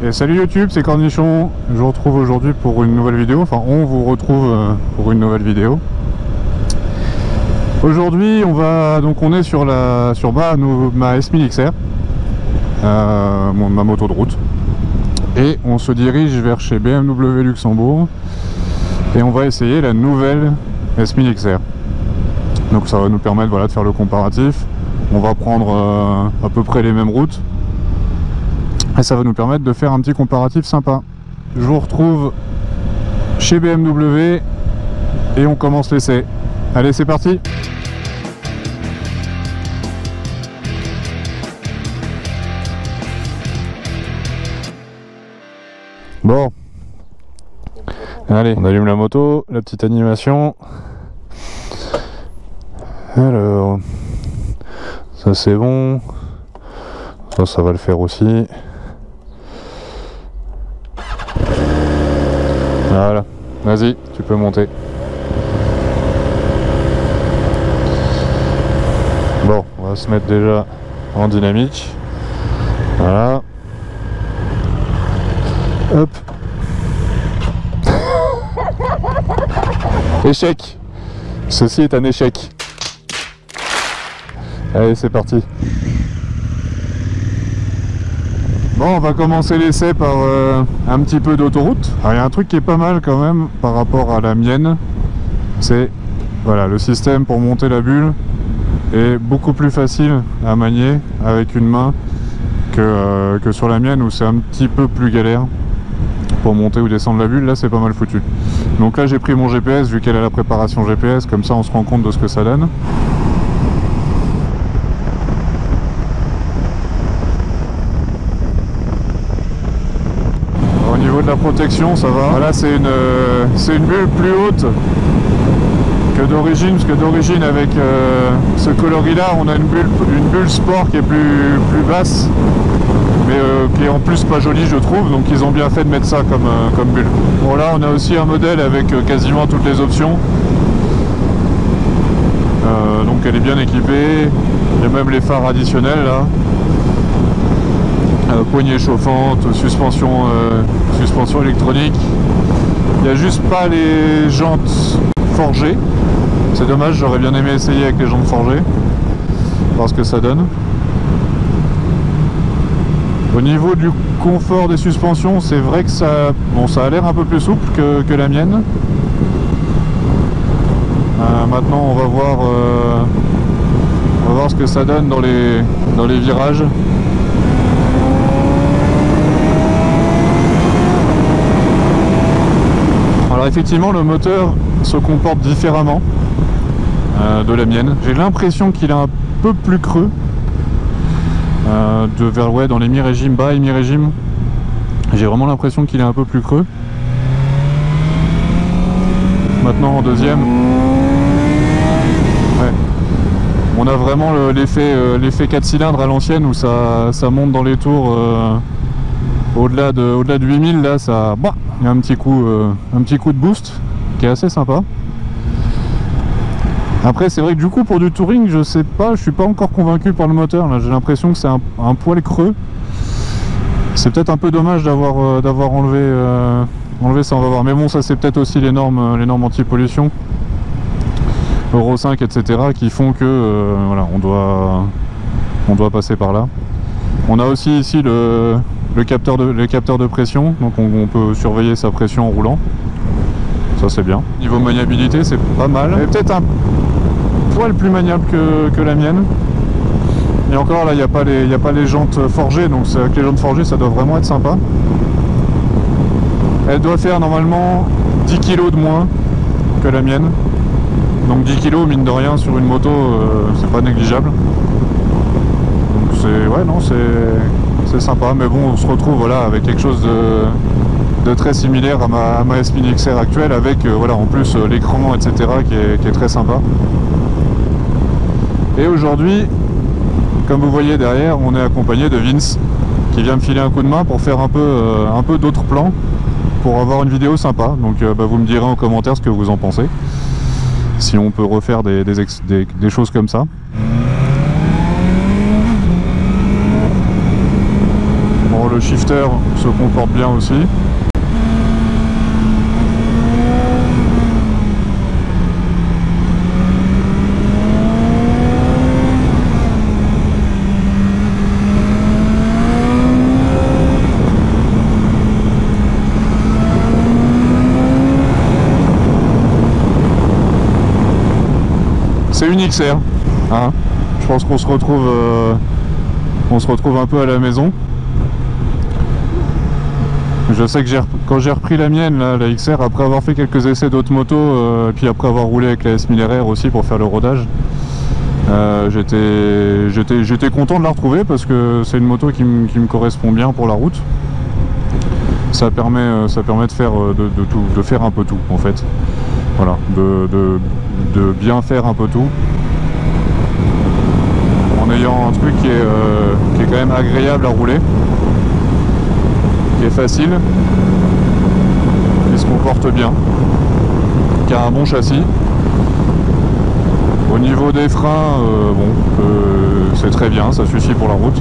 Et salut YouTube, c'est Cornichon. Je vous retrouve aujourd'hui pour une nouvelle vidéo. Enfin, on vous retrouve pour une nouvelle vidéo. Aujourd'hui, on est sur ma S1000 XR, ma moto de route, et on se dirige vers chez BMW Luxembourg et on va essayer la nouvelle S1000 XR. Donc ça va nous permettre, voilà, de faire le comparatif. On va prendre à peu près les mêmes routes et ça va nous permettre de faire un petit comparatif sympa. Je vous retrouve chez BMW et on commence l'essai. Allez, c'est parti! Bon, allez, on allume la moto, la petite animation. Alors, ça c'est bon, ça va le faire aussi. Voilà, vas-y, tu peux monter. Bon, on va se mettre déjà en dynamique. Voilà. Hop. Échec. Ceci est un échec. Allez, c'est parti. Bon, on va commencer l'essai par un petit peu d'autoroute. Alors, il y a un truc qui est pas mal quand même par rapport à la mienne. C'est, voilà, le système pour monter la bulle est beaucoup plus facile à manier avec une main que sur la mienne où c'est un petit peu plus galère pour monter ou descendre la bulle. Là c'est pas mal foutu. Donc là j'ai pris mon GPS vu qu'elle a la préparation GPS, comme ça on se rend compte de ce que ça donne. Au niveau de la protection ça va. Voilà, c'est une bulle plus haute que d'origine, parce que d'origine avec ce coloris là on a une bulle sport qui est plus basse, mais qui est en plus pas jolie je trouve, donc ils ont bien fait de mettre ça comme bulle. Bon, là on a aussi un modèle avec quasiment toutes les options, donc elle est bien équipée. Il y a même les phares additionnels là, poignée chauffante, suspension électronique. Il n'y a juste pas les jantes forgées, c'est dommage, j'aurais bien aimé essayer avec les jantes forgées, voir ce que ça donne. Au niveau du confort des suspensions, c'est vrai que ça a l'air un peu plus souple que la mienne. Maintenant on va voir ce que ça donne dans les virages. Alors effectivement le moteur se comporte différemment de la mienne. J'ai l'impression qu'il est un peu plus creux. Dans les mi-régimes, bas et mi-régime, j'ai vraiment l'impression qu'il est un peu plus creux. Maintenant en deuxième, ouais, on a vraiment l'effet 4 cylindres à l'ancienne où ça monte dans les tours au-delà de 8000. Là il y a un petit coup de boost qui est assez sympa. Après c'est vrai que du coup pour du touring je sais pas, je suis pas encore convaincu par le moteur là, j'ai l'impression que c'est un poil creux. C'est peut-être un peu dommage d'avoir enlevé ça, on va voir, mais bon ça c'est peut-être aussi les normes anti-pollution Euro 5 etc qui font que voilà, on doit passer par là. On a aussi ici le capteur de pression, donc on peut surveiller sa pression en roulant. Ça c'est bien. Niveau maniabilité c'est pas mal. Et peut-être un poil plus maniable que la mienne. Et encore là il n'y a pas les jantes forgées, donc avec les jantes forgées ça doit vraiment être sympa. Elle doit faire normalement 10 kg de moins que la mienne. Donc 10 kg mine de rien sur une moto c'est pas négligeable. Donc c'est sympa, mais bon on se retrouve voilà avec quelque chose de très similaire à ma S1000 XR actuelle, avec voilà en plus l'écran etc qui est très sympa. Et aujourd'hui, comme vous voyez derrière, on est accompagné de Vince qui vient me filer un coup de main pour faire un peu d'autres plans, pour avoir une vidéo sympa. Donc vous me direz en commentaire ce que vous en pensez, si on peut refaire des choses comme ça. Bon le shifter se comporte bien aussi. C'est une XR, hein. Je pense qu'on se retrouve un peu à la maison. Je sais que quand j'ai repris la mienne, là, la XR, après avoir fait quelques essais d'autres motos, et puis après avoir roulé avec la S1000RR aussi pour faire le rodage, j'étais content de la retrouver parce que c'est une moto qui me correspond bien pour la route. Ça permet de faire de faire un peu tout en fait. Voilà, de bien faire un peu tout en ayant un truc qui est quand même agréable à rouler, qui est facile, qui se comporte bien, qui a un bon châssis. Au niveau des freins, c'est très bien, ça suffit pour la route.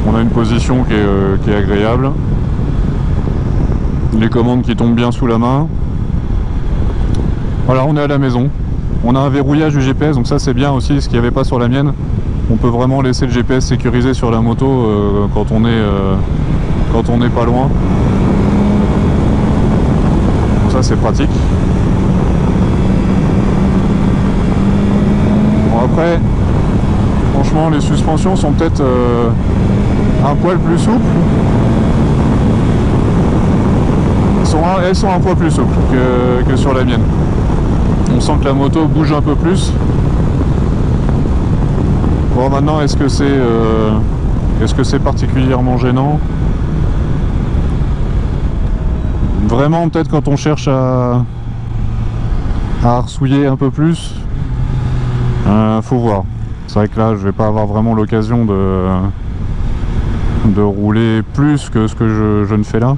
On a une position qui est agréable, les commandes qui tombent bien sous la main. Voilà, on est à la maison. On a un verrouillage du GPS, donc ça c'est bien aussi, ce qu'il n'y avait pas sur la mienne. On peut vraiment laisser le GPS sécurisé sur la moto quand on est pas loin. Donc ça c'est pratique. Bon après, franchement les suspensions sont peut-être un poil plus souples. Elles sont un poil plus souples que sur la mienne. On sent que la moto bouge un peu plus. Bon maintenant est-ce que c'est particulièrement gênant? Vraiment peut-être quand on cherche à arsouiller un peu plus, faut voir. C'est vrai que là je vais pas avoir vraiment l'occasion de rouler plus que ce que je ne fais là.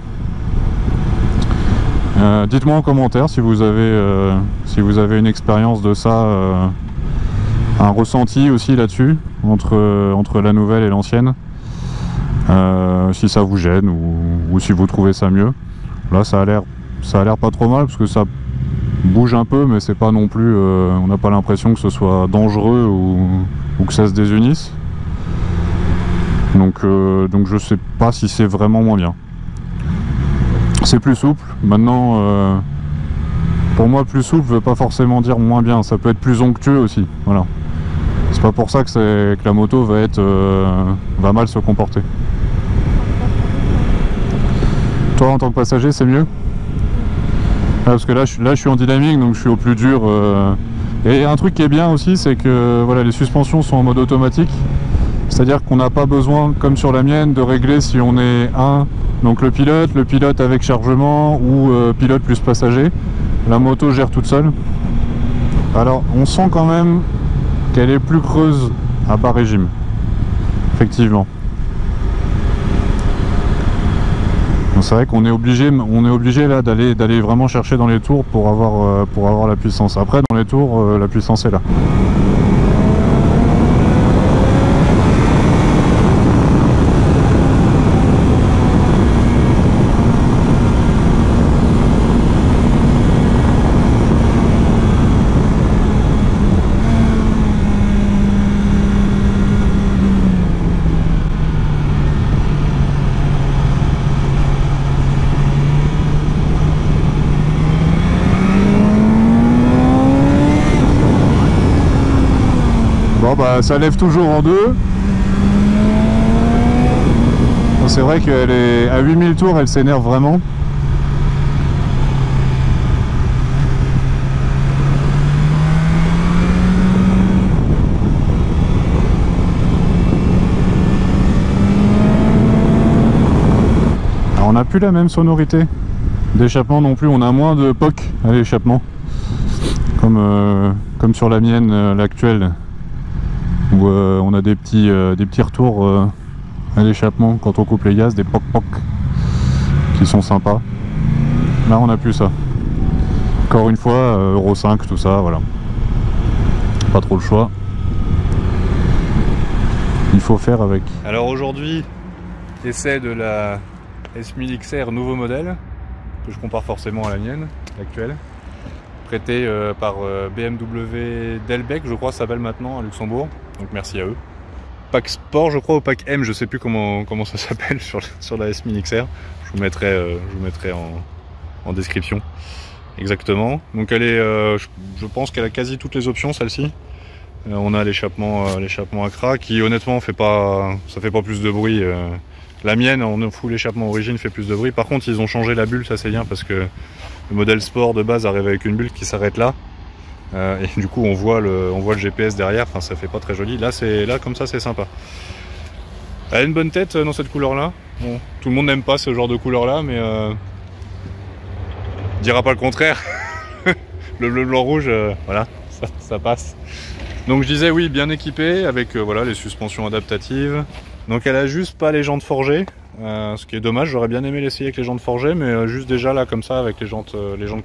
Dites-moi en commentaire si vous avez une expérience de ça, un ressenti aussi là-dessus entre la nouvelle et l'ancienne, si ça vous gêne ou si vous trouvez ça mieux. Là ça a l'air pas trop mal parce que ça bouge un peu, mais c'est pas non plus, on n'a pas l'impression que ce soit dangereux ou que ça se désunisse. Donc je sais pas si c'est vraiment moins bien. C'est plus souple. Maintenant, pour moi, plus souple veut pas forcément dire moins bien. Ça peut être plus onctueux aussi. Voilà. C'est pas pour ça que la moto va mal se comporter. Toi, en tant que passager, c'est mieux? Parce que là, je suis en dynamique, donc je suis au plus dur. Et un truc qui est bien aussi, c'est que voilà, les suspensions sont en mode automatique. C'est-à-dire qu'on n'a pas besoin, comme sur la mienne, de régler si on est donc le pilote avec chargement ou pilote plus passager. La moto gère toute seule. Alors on sent quand même qu'elle est plus creuse à bas régime. Effectivement. C'est vrai qu'on est obligé là d'aller vraiment chercher dans les tours pour avoir la puissance. Après dans les tours, la puissance est là. Bon bah ça lève toujours en deux. C'est vrai qu'elle est à 8000 tours, elle s'énerve vraiment. Alors on n'a plus la même sonorité d'échappement non plus, on a moins de POC à l'échappement comme sur la mienne, l'actuelle, où on a des petits retours à l'échappement quand on coupe les gaz, des poc-poc qui sont sympas. Là on n'a plus ça. Encore une fois, Euro 5, tout ça, voilà. Pas trop le choix. Il faut faire avec. Alors aujourd'hui, essai de la S1000 XR nouveau modèle, que je compare forcément à la mienne, actuelle, prêtée par BMW Delbecq, je crois, ça s'appelle maintenant à Luxembourg, donc merci à eux. Pack Sport, je crois, au pack M, je sais plus comment ça s'appelle sur la S1000 XR, je vous mettrai en description. Exactement, donc elle est, je pense qu'elle a quasi toutes les options, celle-ci. On a l'échappement Accra qui honnêtement ça fait pas plus de bruit. La mienne en full échappement origine fait plus de bruit. Par contre ils ont changé la bulle, ça c'est bien parce que le modèle sport de base arrive avec une bulle qui s'arrête là. Et du coup on voit le GPS derrière, enfin ça fait pas très joli. Là comme ça c'est sympa. Elle a une bonne tête dans cette couleur là. Bon, tout le monde n'aime pas ce genre de couleur là, mais dira pas le contraire. Le bleu, blanc, rouge, voilà, ça passe. Donc je disais oui, bien équipée avec voilà, les suspensions adaptatives. Donc elle a juste pas les jantes forgées, ce qui est dommage, j'aurais bien aimé l'essayer avec les jantes forgées, mais juste déjà là comme ça avec les jantes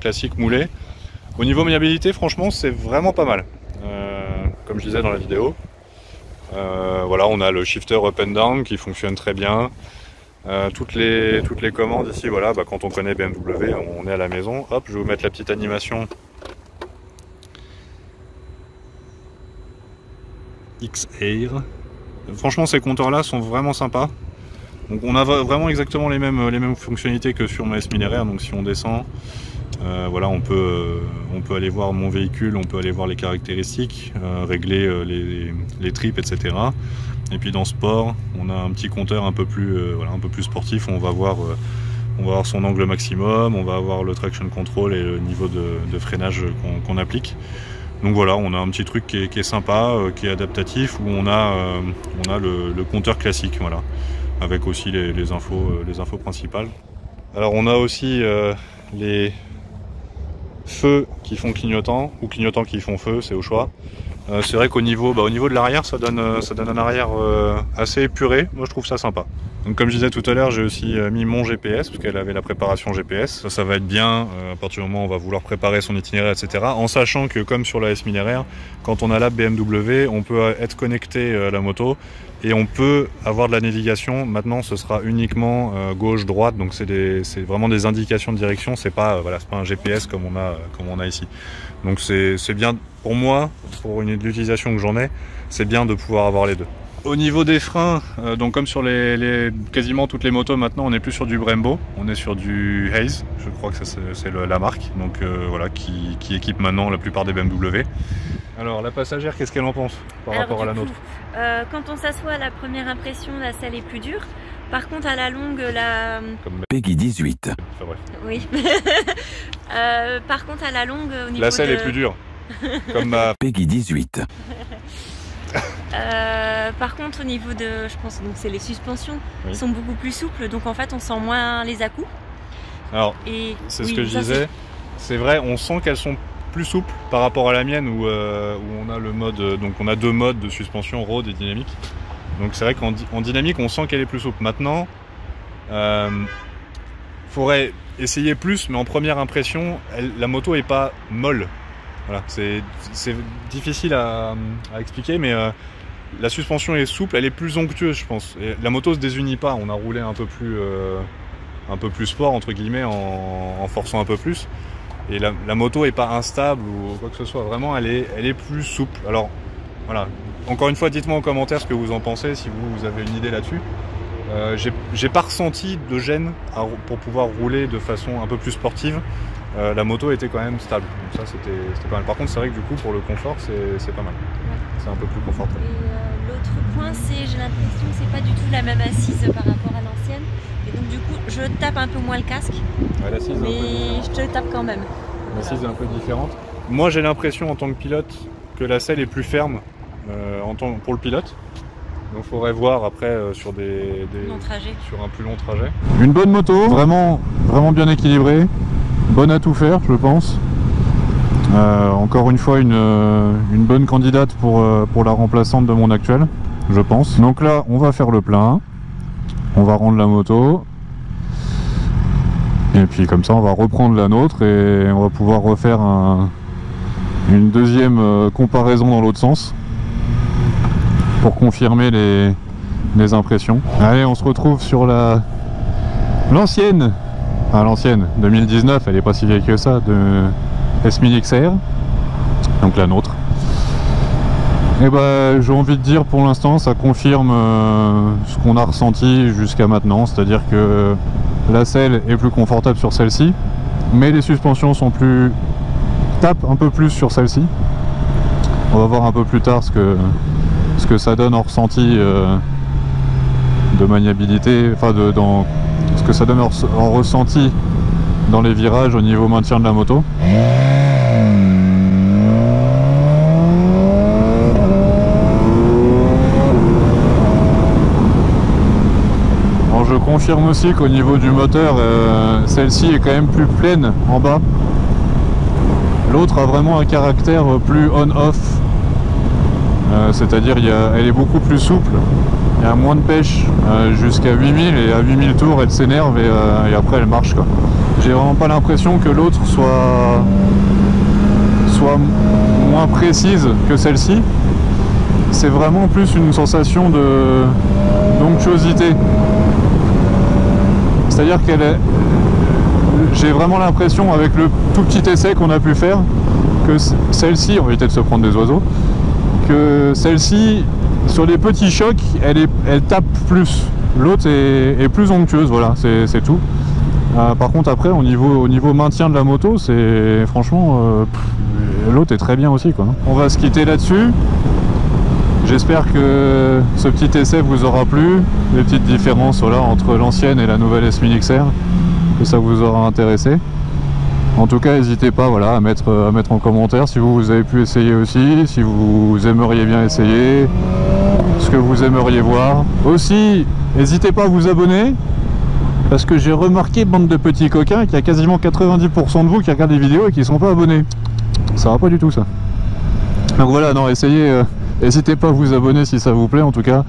classiques moulées. Au niveau maniabilité, franchement c'est vraiment pas mal, comme je disais dans la vidéo. Voilà, on a le shifter up and down qui fonctionne très bien. Toutes les commandes ici, voilà, quand on connaît BMW, on est à la maison. Hop, je vais vous mettre la petite animation X-Air. Franchement, ces compteurs-là sont vraiment sympas. Donc, on a vraiment exactement les mêmes fonctionnalités que sur ma S1000 RR. Donc, si on descend, voilà, on peut aller voir mon véhicule, on peut aller voir les caractéristiques, régler les trips, etc. Et puis dans sport, on a un petit compteur un peu plus sportif. On va voir son angle maximum, on va avoir le traction control et le niveau de freinage qu'on applique. Donc voilà, on a un petit truc qui est sympa, qui est adaptatif, où on a le compteur classique, voilà, avec aussi les infos principales. Alors on a aussi les feux qui font clignotant, ou clignotants qui font feu, c'est au choix. C'est vrai qu'au niveau de l'arrière, ça donne un arrière assez épuré. Moi, je trouve ça sympa. Donc, comme je disais tout à l'heure, j'ai aussi mis mon GPS, parce qu'elle avait la préparation GPS. Ça va être bien à partir du moment où on va vouloir préparer son itinéraire, etc. En sachant que, comme sur la S1000 RR, quand on a l'app BMW, on peut être connecté à la moto et on peut avoir de la navigation. Maintenant, ce sera uniquement gauche-droite, donc c'est vraiment des indications de direction. C'est pas un GPS comme on a ici. Donc c'est bien pour moi, pour l'utilisation que j'en ai, c'est bien de pouvoir avoir les deux. Au niveau des freins, donc comme sur quasiment toutes les motos maintenant, on n'est plus sur du Brembo, on est sur du Hayes, je crois que c'est la marque, donc voilà, qui équipe maintenant la plupart des BMW. Alors la passagère, qu'est-ce qu'elle en pense par rapport à la nôtre? Quand on s'assoit, la première impression, la selle est plus dure. Par contre, à la longue, Comme Peggy 18. Enfin, bref. Oui. Par contre, à la longue, au niveau la selle est plus dure. Comme ma Peggy 18. par contre, au niveau de, je pense, donc c'est les suspensions, oui, sont beaucoup plus souples, donc en fait, on sent moins les à-coups. Alors, c'est ce que je disais. C'est vrai, on sent qu'elles sont plus souples par rapport à la mienne où on a le mode, donc on a deux modes de suspension, road et dynamique. Donc c'est vrai qu'en dynamique, on sent qu'elle est plus souple. Maintenant, faudrait essayer plus, mais en première impression, la moto est pas molle. Voilà, c'est difficile à expliquer, mais la suspension est souple, elle est plus onctueuse, je pense. Et la moto se désunit pas. On a roulé un peu plus sport entre guillemets en forçant un peu plus. Et la moto est pas instable ou quoi que ce soit. Vraiment, elle est plus souple. Alors voilà. Encore une fois, dites-moi en commentaire ce que vous en pensez, si vous avez une idée là-dessus. J'ai pas ressenti de gêne pour pouvoir rouler de façon un peu plus sportive. La moto était quand même stable, donc ça c'était pas mal. Par contre, c'est vrai que du coup, pour le confort, c'est pas mal. Ouais. C'est un peu plus confortable. Et l'autre point, c'est j'ai l'impression que c'est pas du tout la même assise par rapport à l'ancienne. Et donc du coup, je tape un peu moins le casque, Ouais, l'assise mais je te le tape quand même. L'assise est un peu différente. Moi, j'ai l'impression en tant que pilote que la selle est plus ferme pour le pilote. Donc il faudrait voir après sur un plus long trajet. Une bonne moto, vraiment bien équilibrée, bonne à tout faire je pense. Encore une fois une bonne candidate pour la remplaçante de mon actuel, je pense. Donc là on va faire le plein, on va rendre la moto. Et puis comme ça on va reprendre la nôtre et on va pouvoir refaire une deuxième comparaison dans l'autre sens. Pour confirmer les impressions. Allez, on se retrouve sur l'ancienne, enfin l'ancienne 2019, elle est pas si vieille que ça, de S1000 XR, donc la nôtre. Et bah, j'ai envie de dire, pour l'instant ça confirme ce qu'on a ressenti jusqu'à maintenant, c'est-à-dire que la selle est plus confortable sur celle-ci, mais les suspensions sont plus, tapent un peu plus sur celle-ci. On va voir un peu plus tard ce que ça donne en ressenti de maniabilité, enfin dans ce que ça donne en ressenti dans les virages au niveau maintien de la moto. Alors je confirme aussi qu'au niveau du moteur, celle-ci est quand même plus pleine en bas. L'autre a vraiment un caractère plus on-off, c'est-à-dire elle est beaucoup plus souple, il y a moins de pêche jusqu'à 8000, et à 8000 tours elle s'énerve et après elle marche, quoi. J'ai vraiment pas l'impression que l'autre soit moins précise que celle-ci. C'est vraiment plus une sensation d'onctuosité. C'est-à-dire j'ai vraiment l'impression, avec le tout petit essai qu'on a pu faire, que celle-ci, on va éviter de se prendre des oiseaux, que celle-ci, sur les petits chocs, elle tape plus. L'autre est plus onctueuse, voilà, c'est tout. Par contre, après, au niveau maintien de la moto, c'est franchement, l'autre est très bien aussi, quoi. On va se quitter là-dessus. J'espère que ce petit essai vous aura plu, les petites différences, voilà, entre l'ancienne et la nouvelle S1000 XR, que ça vous aura intéressé. En tout cas, n'hésitez pas, voilà, à mettre en commentaire si vous avez pu essayer aussi, si vous aimeriez bien essayer, ce que vous aimeriez voir. Aussi, n'hésitez pas à vous abonner, parce que j'ai remarqué, bande de petits coquins, qu'il y a quasiment 90% de vous qui regardent les vidéos et qui ne sont pas abonnés. Ça va pas du tout, ça. Donc voilà, non, essayez... N'hésitez pas à vous abonner si ça vous plaît, en tout cas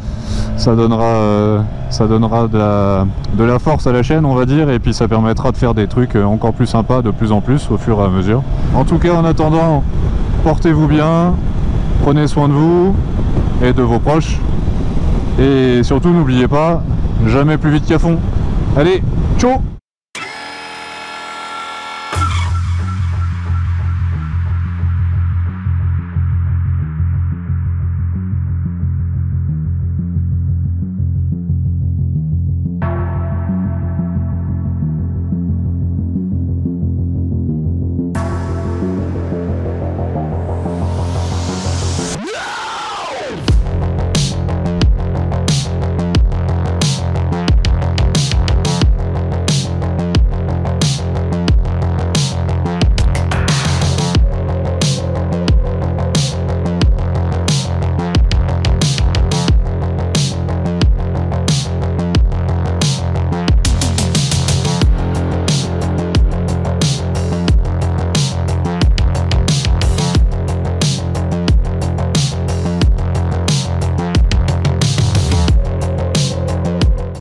ça donnera de la force à la chaîne, on va dire, et puis ça permettra de faire des trucs encore plus sympas de plus en plus au fur et à mesure. En tout cas, en attendant, portez-vous bien, prenez soin de vous et de vos proches, et surtout n'oubliez pas, jamais plus vite qu'à fond. Allez, ciao!